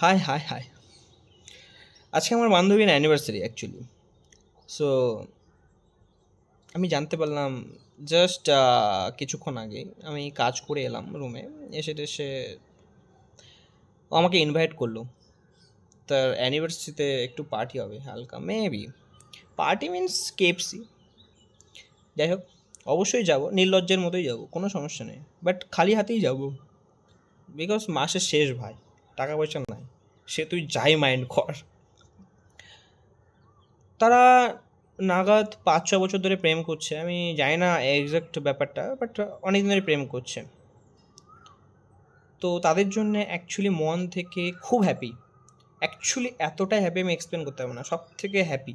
High, high, high. আজকে আমার বান্ধবীর অ্যানিভার্সারি অ্যাকচুয়ালি। সো আমি জানতে পারলাম জাস্ট কিছুক্ষণ আগেই। আমি কাজ করে এলাম রুমে। এসে ও আমাকে ইনভাইট করলো। তার অ্যানিভার্সারিতে একটু পার্টি হবে হালকা, মেবি। Party means KFC। যাই হোক, অবশ্যই যাবো। নির্লজ্জের মতোই যাবো, কোনো সমস্যা নেই। বাট খালি হাতেই যাবো। বিকজ মাসের শেষ ভাই, টাকা পয়সা নাই। সে তুই যাই মাইন্ড কর। তারা নাগাদ ৫-৬ বছর ধরে প্রেম করছে। আমি জানি না এক্সাক্ট ব্যাপারটা, বাট অনেক দিন ধরে প্রেম করছে। তো তাদের জন্যে অ্যাকচুয়ালি মন থেকে খুব হ্যাপি। অ্যাকচুয়ালি এতটাই হ্যাপি আমি এক্সপ্লেন করতে পারবো না। সবথেকে হ্যাপি,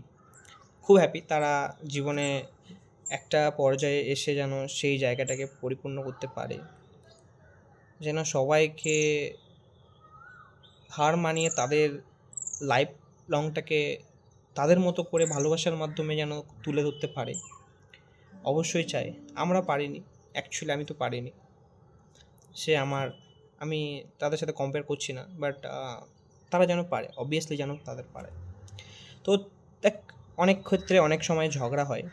খুব হ্যাপি। তারা জীবনে একটা পর্যায়ে এসে যেন সেই জায়গাটাকে পরিপূর্ণ করতে পারে। যেন সবাইকে হার মানিয়ে তাদের লাইফ লংটাকে তাদের মতো করে ভালোবাসার মাধ্যমে যেন তুলে ধরতে পারে। অবশ্যই চাই। আমরা পারিনি। অ্যাকচুয়ালি আমি তো পারিনি। সে আমার আমি তাদের সাথে কম্পেয়ার করছি না। বাট তারা যেন পারে। অবভিয়াসলি যেন তাদের পারে। তো দেখ, অনেক ক্ষেত্রে অনেক সময় ঝগড়া হয়।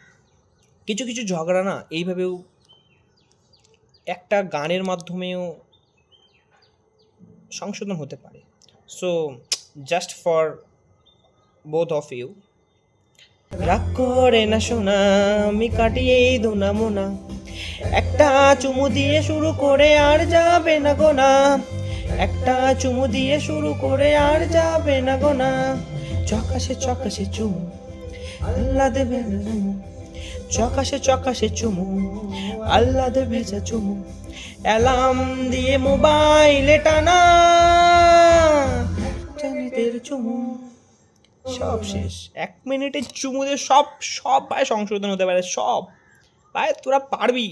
কিছু, কিছু ঝগড়া না এইভাবেও একটা গানের মাধ্যমেও সংশোধন হতে পারে। So just for both of you, রাগ করে না সোনা, আমি কাটিয়ে দোনা মোনা, একটা চুমু দিয়ে শুরু করে আর যাবে না গোনা, একটা চুমু দিয়ে শুরু করে আর যাবে না গোনা, চকাশে চকাশে চুমু, আল্লাহ দেবে না চুমু, চকাশে চকাশে চুমু, আল্লাহ দেবে ভেজা চুমু, অ্যালার্ম দিয়ে মোবাইলে টানা, জানিদের চুমু। সব শেষ। 1 মিনিটের চুমুতে সব সব ভাই সংশোধন হতে পারে, সব ভাই তোরা পারবি।